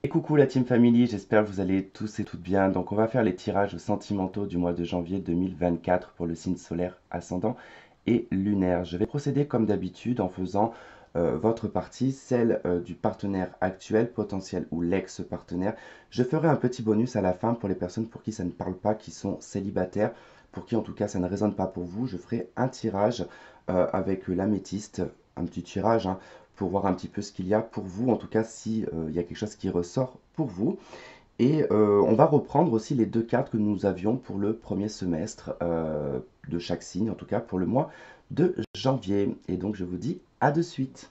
Et coucou la Team Family, j'espère que vous allez tous et toutes bien. Donc on va faire les tirages sentimentaux du mois de janvier 2024 pour le signe solaire ascendant et lunaire. Je vais procéder comme d'habitude en faisant votre partie, celle du partenaire actuel, potentiel ou l'ex-partenaire. Je ferai un petit bonus à la fin pour les personnes pour qui ça ne parle pas, qui sont célibataires, pour qui en tout cas ça ne résonne pas pour vous. Je ferai un tirage avec l'améthyste, un petit tirage, hein, pour voir un petit peu ce qu'il y a pour vous, en tout cas si il y a quelque chose qui ressort pour vous. Et on va reprendre aussi les deux cartes que nous avions pour le premier semestre de chaque signe, en tout cas pour le mois de janvier. Et donc je vous dis à de suite.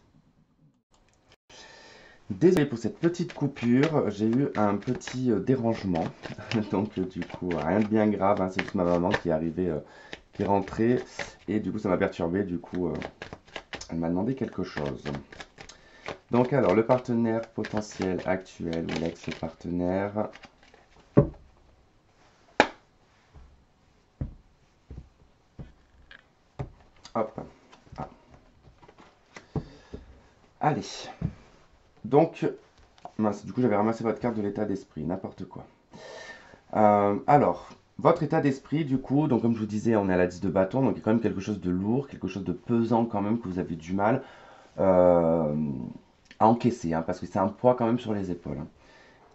Désolé pour cette petite coupure, j'ai eu un petit dérangement, donc du coup rien de bien grave, hein, c'est juste ma maman qui est arrivée, qui est rentrée, et du coup ça m'a perturbé, du coup elle m'a demandé quelque chose. Donc alors, le partenaire potentiel actuel ou l'ex-partenaire. Hop. Ah. Allez. Donc, mince, du coup j'avais ramassé votre carte de l'état d'esprit, n'importe quoi. Alors, votre état d'esprit, du coup, donc comme je vous disais, on est à la 10 de bâton, donc il y a quand même quelque chose de lourd, quelque chose de pesant quand même, que vous avez du mal euh, à encaisser, hein, parce que c'est un poids quand même sur les épaules, hein.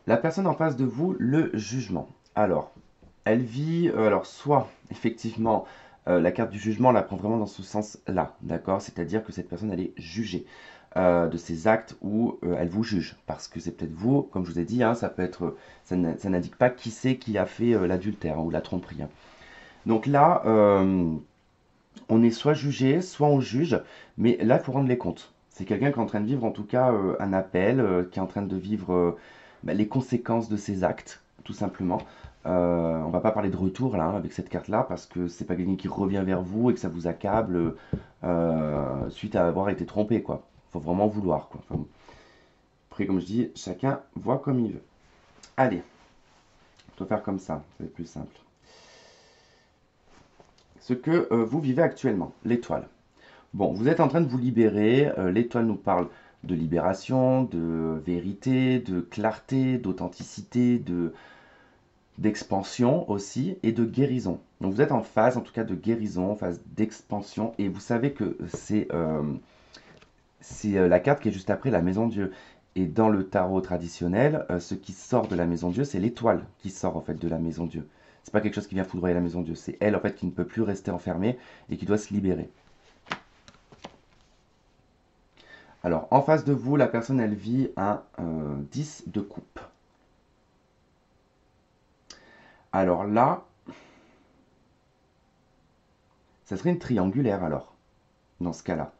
La personne en face de vous, le jugement. Alors, elle vit, alors soit effectivement la carte du jugement, on la prend vraiment dans ce sens-là, d'accord? C'est-à-dire que cette personne, elle est jugée de ses actes ou elle vous juge. Parce que c'est peut-être vous, comme je vous ai dit, hein, ça peut être, ça n'indique pas qui c'est qui a fait l'adultère, hein, ou la tromperie, hein. Donc là, on est soit jugé, soit on juge, mais là, il faut rendre les comptes. C'est quelqu'un qui est en train de vivre en tout cas un appel, qui est en train de vivre les conséquences de ses actes, tout simplement. On va pas parler de retour là, hein, avec cette carte-là, parce que c'est pas quelqu'un qui revient vers vous et que ça vous accable suite à avoir été trompé, quoi. Faut vraiment vouloir, quoi. Enfin, après, comme je dis, chacun voit comme il veut. Allez, on va faire comme ça va être plus simple. Ce que vous vivez actuellement, l'étoile. Bon, vous êtes en train de vous libérer. L'étoile nous parle de libération, de vérité, de clarté, d'authenticité, d'expansion aussi et de guérison. Donc vous êtes en phase en tout cas de guérison, en phase d'expansion et vous savez que c'est la carte qui est juste après la maison Dieu. Et dans le tarot traditionnel, ce qui sort de la maison Dieu, c'est l'étoile qui sort en fait de la maison Dieu. C'est pas quelque chose qui vient foudroyer la maison Dieu, c'est elle en fait qui ne peut plus rester enfermée et qui doit se libérer. Alors, en face de vous, la personne, elle vit un 10 de coupe. Alors là, ça serait une triangulaire alors, dans ce cas-là.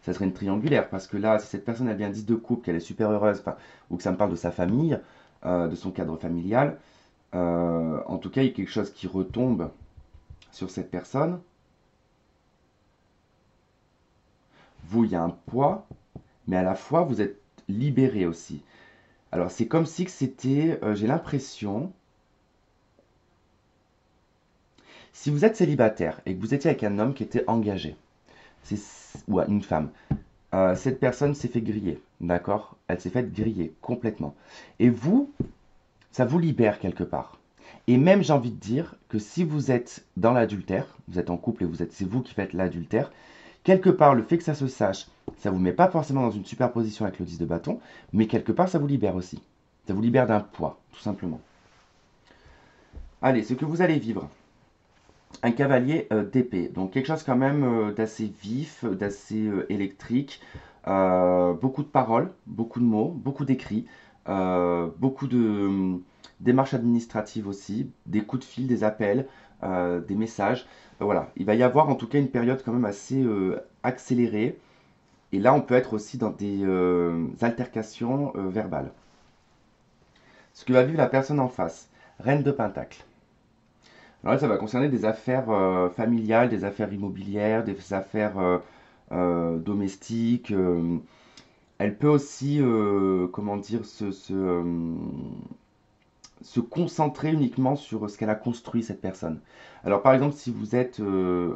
Ça serait une triangulaire, parce que là, si cette personne, elle vient 10 de coupe, qu'elle est super heureuse, ou que ça me parle de sa famille, de son cadre familial, en tout cas, il y a quelque chose qui retombe sur cette personne. Vous, il y a un poids, mais à la fois, vous êtes libéré aussi. Alors, c'est comme si que c'était, j'ai l'impression, si vous êtes célibataire et que vous étiez avec un homme qui était engagé, c'est, ou une femme, cette personne s'est fait griller, d'accord? Elle s'est fait griller complètement. Et vous, ça vous libère quelque part. Et même, j'ai envie de dire que si vous êtes dans l'adultère, vous êtes en couple et c'est vous qui faites l'adultère, quelque part, le fait que ça se sache, ça vous met pas forcément dans une superposition avec le 10 de bâton, mais quelque part, ça vous libère aussi. Ça vous libère d'un poids, tout simplement. Allez, ce que vous allez vivre. Un cavalier d'épée, donc quelque chose quand même d'assez vif, d'assez électrique, beaucoup de paroles, beaucoup de mots, beaucoup d'écrits, beaucoup de démarches administratives aussi, des coups de fil, des appels, des messages. Voilà, il va y avoir en tout cas une période quand même assez accélérée, et là on peut être aussi dans des altercations verbales. Ce que va vivre la personne en face, Reine de Pentacle. Alors là, ça va concerner des affaires familiales, des affaires immobilières, des affaires domestiques. Elle peut aussi, comment dire, se concentrer uniquement sur ce qu'elle a construit, cette personne. Alors par exemple, si vous êtes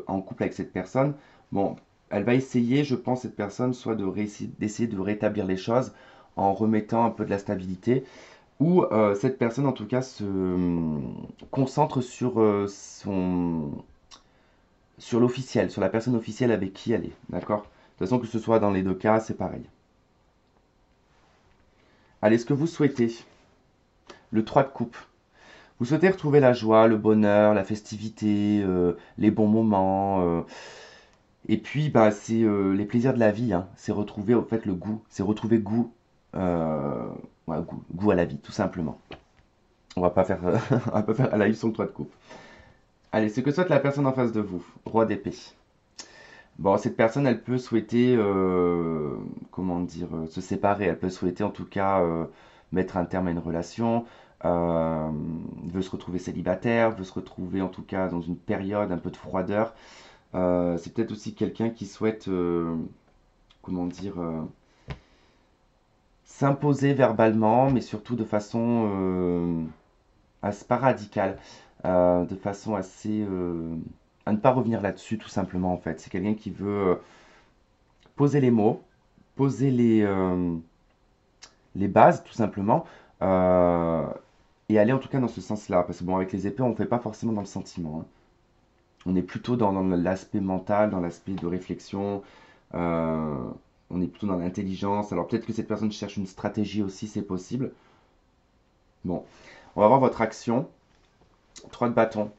en couple avec cette personne, bon, elle va essayer, je pense, cette personne, soit d'essayer de rétablir les choses en remettant un peu de la stabilité, ou cette personne en tout cas se concentre sur sur l'officiel, sur la personne officielle avec qui elle est, d'accord? De toute façon, que ce soit dans les deux cas, c'est pareil. Allez, ce que vous souhaitez, le 3 de coupe. Vous souhaitez retrouver la joie, le bonheur, la festivité, les bons moments. Et puis, bah, c'est les plaisirs de la vie. Hein. C'est retrouver en fait le goût. C'est retrouver goût, euh, ouais, goût à la vie, tout simplement. On va pas faire, on va pas faire à la sur le 3 de coupe. Allez, ce que souhaite la personne en face de vous, roi d'épée. Bon, cette personne, elle peut souhaiter, comment dire, se séparer. Elle peut souhaiter en tout cas mettre un terme à une relation, euh, veut se retrouver célibataire, veut se retrouver en tout cas dans une période un peu de froideur. C'est peut-être aussi quelqu'un qui souhaite, comment dire, s'imposer verbalement, mais surtout de façon pas radicale, de façon assez à ne pas revenir là-dessus, tout simplement en fait. C'est quelqu'un qui veut poser les mots, poser les bases, tout simplement, euh, et aller en tout cas dans ce sens-là. Parce que bon, avec les épées, on ne fait pas forcément dans le sentiment. Hein. On est plutôt dans l'aspect mental, dans l'aspect de réflexion. euh, on est plutôt dans l'intelligence. Alors peut-être que cette personne cherche une stratégie aussi, c'est possible. Bon, on va voir votre action. 3 de bâton.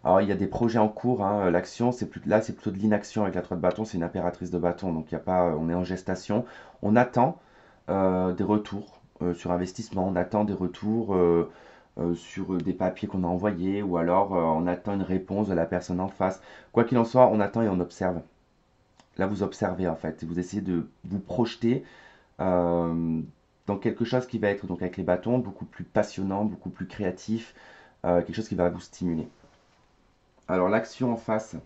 Alors il y a des projets en cours. Hein. L'action, là, c'est plutôt de l'inaction avec la 3 de bâton. C'est une impératrice de bâton. Donc il y a pas, on est en gestation. On attend des retours sur investissement. On attend des retours sur des papiers qu'on a envoyés. Ou alors on attend une réponse de la personne en face. Quoi qu'il en soit, on attend et on observe. Là, vous observez en fait. Vous essayez de vous projeter euh, dans quelque chose qui va être, donc avec les bâtons, beaucoup plus passionnant, beaucoup plus créatif, quelque chose qui va vous stimuler. Alors l'action en face,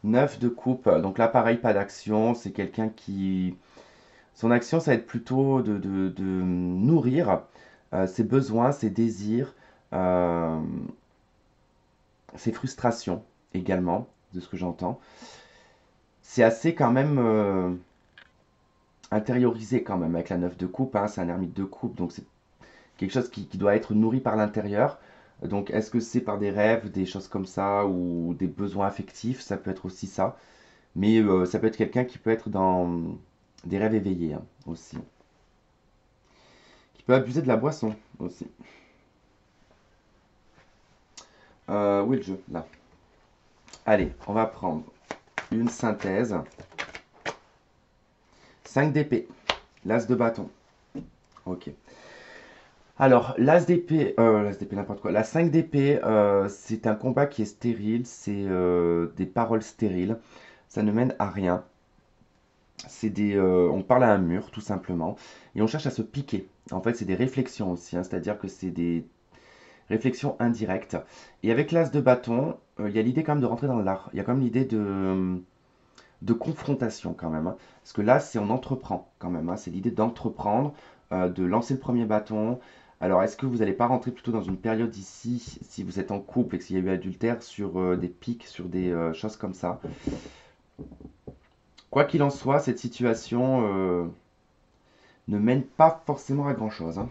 9 de coupe, donc là pareil, pas d'action, c'est quelqu'un qui... Son action, ça va être plutôt de nourrir ses besoins, ses désirs, euh, ses frustrations également, de ce que j'entends. C'est assez quand même intériorisé quand même avec la 9 de coupe, hein, c'est un ermite de coupe, donc c'est quelque chose qui doit être nourri par l'intérieur. Donc, est-ce que c'est par des rêves, des choses comme ça, ou des besoins affectifs? Ça peut être aussi ça. Mais ça peut être quelqu'un qui peut être dans des rêves éveillés hein, aussi. Qui peut abuser de la boisson aussi. Où est le jeu? Là. Allez, on va prendre une synthèse. 5 d'épée. L'as de bâton. Ok. Alors, l'as d'épée, n'importe quoi. La 5 d'épée, c'est un combat qui est stérile, c'est des paroles stériles. Ça ne mène à rien. On parle à un mur, tout simplement, et on cherche à se piquer. En fait, c'est des réflexions aussi, hein, c'est-à-dire que c'est des réflexions indirectes. Et avec l'as de bâton, il y a l'idée quand même de rentrer dans l'art. Il y a quand même l'idée de confrontation quand même. Hein. Parce que là, c'est on entreprend quand même. Hein. C'est l'idée d'entreprendre, de lancer le premier bâton. Alors, est-ce que vous n'allez pas rentrer plutôt dans une période ici, si vous êtes en couple et qu'il y a eu adultère, sur des pics, sur des choses comme ça? Quoi qu'il en soit, cette situation ne mène pas forcément à grand-chose. Hein.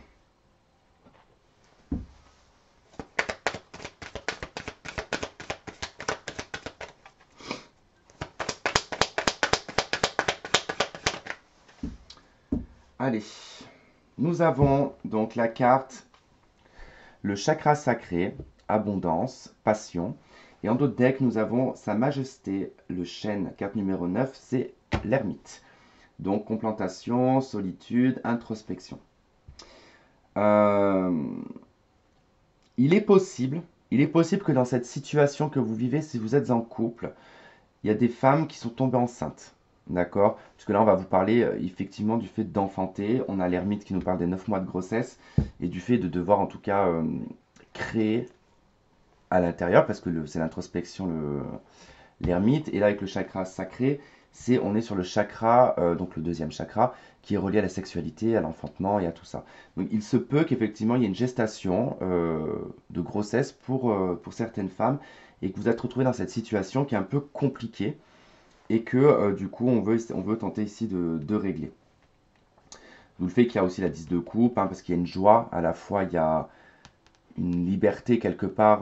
Allez, nous avons donc la carte, le chakra sacré, abondance, passion. Et en d'autres decks, nous avons Sa Majesté, le chêne, carte numéro 9, c'est l'ermite. Donc complantation, solitude, introspection. Euh, il est possible, il est possible que dans cette situation que vous vivez, si vous êtes en couple, il y a des femmes qui sont tombées enceintes. D'accord? Parce que là, on va vous parler effectivement du fait d'enfanter. On a l'ermite qui nous parle des 9 mois de grossesse et du fait de devoir en tout cas créer à l'intérieur, parce que c'est l'introspection, l'ermite. Et là, avec le chakra sacré, on est sur le chakra, donc le deuxième chakra, qui est relié à la sexualité, à l'enfantement et à tout ça. Donc il se peut qu'effectivement il y ait une gestation de grossesse pour certaines femmes et que vous êtes retrouvé dans cette situation qui est un peu compliquée et que du coup on veut tenter ici de régler. D'où le fait qu'il y a aussi la 10 de coupe, hein, parce qu'il y a une joie, à la fois il y a une liberté quelque part.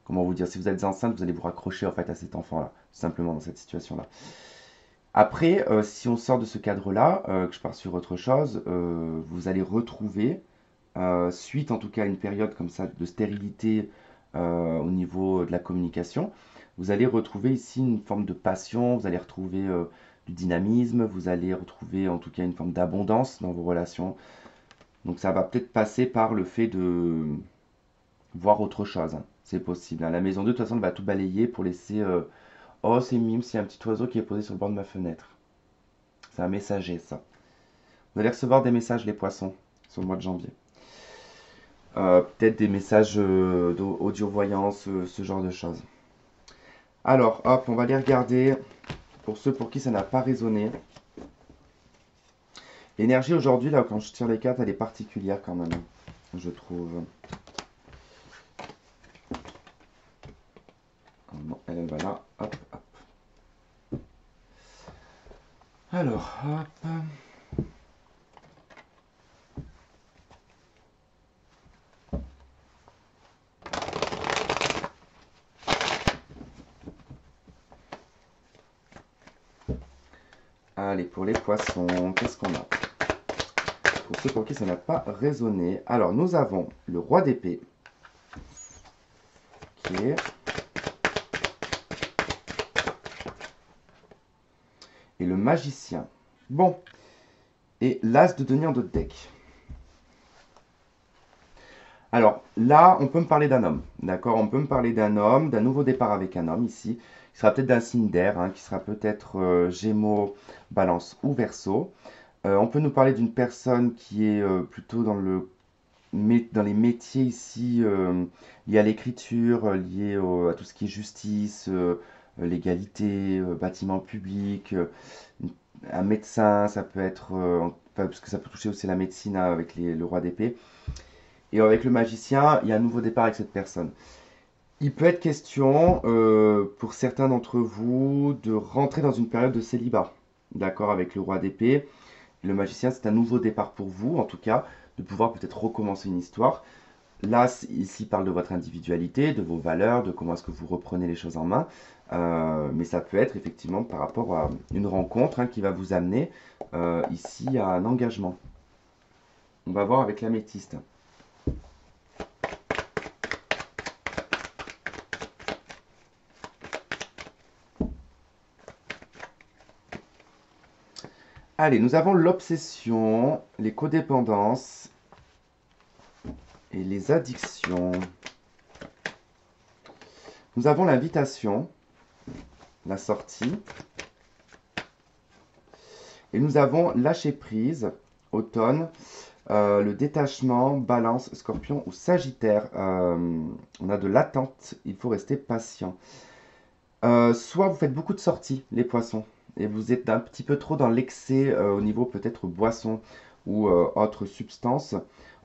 Comment vous dire, si vous êtes enceinte, vous allez vous raccrocher en fait à cet enfant-là, tout simplement dans cette situation-là. Après, si on sort de ce cadre-là, que je pars sur autre chose, vous allez retrouver, suite en tout cas à une période comme ça de stérilité au niveau de la communication, vous allez retrouver ici une forme de passion, vous allez retrouver du dynamisme, vous allez retrouver en tout cas une forme d'abondance dans vos relations. Donc ça va peut-être passer par le fait de voir autre chose, hein. C'est possible, hein. La maison 2, de toute façon, elle va tout balayer pour laisser... Oh, c'est mime, c'est un petit oiseau qui est posé sur le bord de ma fenêtre. C'est un messager, ça. Vous allez recevoir des messages, les poissons, sur le mois de janvier. Peut-être des messages d'audio-voyance, ce genre de choses. Alors, hop, on va aller regarder, pour ceux pour qui ça n'a pas résonné. L'énergie aujourd'hui, là, quand je tire les cartes, elle est particulière quand même, je trouve. Oh non, elle va là. Hop, hop. Alors, hop. Allez, pour les poissons, qu'est-ce qu'on a? Pour ceux pour qui ça n'a pas résonné. Alors, nous avons le roi d'épée. Ok. Et le magicien. Bon. Et l'as de denier en d'autres decks. Alors, là, on peut me parler d'un homme. D'accord? On peut me parler d'un homme, d'un nouveau départ avec un homme ici. Qui sera peut-être d'un signe d'air, hein, qui sera peut-être Gémeaux, Balance ou Verseau. On peut nous parler d'une personne qui est plutôt dans les métiers ici liés à l'écriture, à tout ce qui est justice, l'égalité, bâtiment public, un médecin, ça peut être, parce que ça peut toucher aussi la médecine, hein, avec le roi d'épée. Et avec le magicien, il y a un nouveau départ avec cette personne. Il peut être question, pour certains d'entre vous, de rentrer dans une période de célibat. D'accord, avec le roi d'épée. Le magicien, c'est un nouveau départ pour vous, en tout cas, de pouvoir peut-être recommencer une histoire. Là, ici, il parle de votre individualité, de vos valeurs, de comment est-ce que vous reprenez les choses en main. Mais ça peut être effectivement par rapport à une rencontre, hein, qui va vous amener ici à un engagement. On va voir avec l'améthyste. Allez, nous avons l'obsession, les codépendances et les addictions. Nous avons l'invitation, la sortie. Et nous avons lâcher prise, automne, le détachement, balance, scorpion ou sagittaire. On a de l'attente, il faut rester patient. Soit vous faites beaucoup de sorties, les poissons, et vous êtes un petit peu trop dans l'excès au niveau peut-être boisson ou autre substance.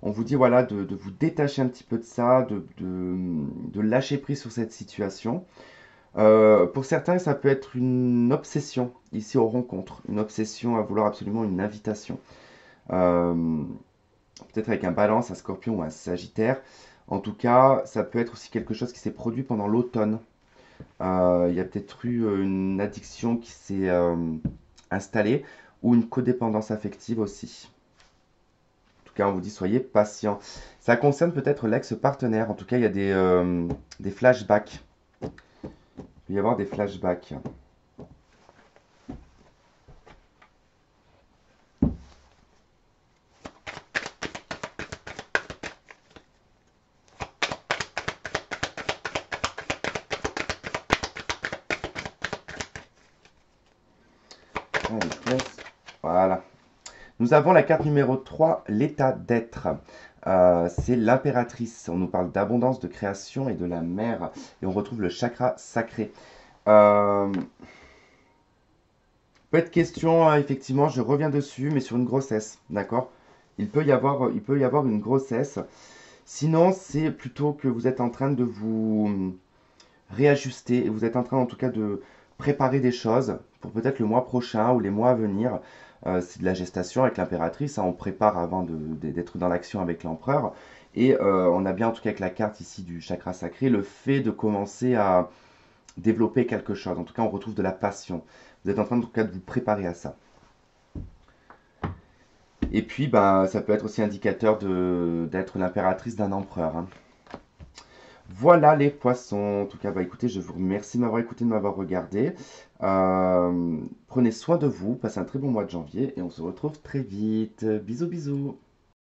On vous dit voilà de vous détacher un petit peu de ça, de lâcher prise sur cette situation. Pour certains, ça peut être une obsession ici aux rencontres, une obsession à vouloir absolument une invitation. Euh, Peut-être avec un balance, un scorpion ou un sagittaire. En tout cas, ça peut être aussi quelque chose qui s'est produit pendant l'automne. Il y a peut-être eu une addiction qui s'est installée ou une codépendance affective aussi. En tout cas, on vous dit soyez patient. Ça concerne peut-être l'ex-partenaire. En tout cas, il y a des flashbacks. Il peut y avoir des flashbacks. Allez, voilà. Nous avons la carte numéro 3, l'état d'être. C'est l'impératrice. On nous parle d'abondance, de création et de la mer. Et on retrouve le chakra sacré. Peut être question, effectivement, je reviens dessus, mais sur une grossesse, d'accord? Il peut y avoir une grossesse. Sinon, c'est plutôt que vous êtes en train de vous réajuster et vous êtes en train, en tout cas, de préparer des choses pour peut-être le mois prochain ou les mois à venir. c'est de la gestation avec l'impératrice, hein, on prépare avant d'être dans l'action avec l'empereur. Et on a bien, en tout cas avec la carte ici du chakra sacré, le fait de commencer à développer quelque chose. En tout cas, on retrouve de la passion. Vous êtes en train, en tout cas, de vous préparer à ça. Et puis, ben, ça peut être aussi indicateur d'être l'impératrice d'un empereur, hein. Voilà les poissons. En tout cas, bah, écoutez, je vous remercie de m'avoir écouté, de m'avoir regardé. Prenez soin de vous, passez un très bon mois de janvier et on se retrouve très vite. Bisous, bisous.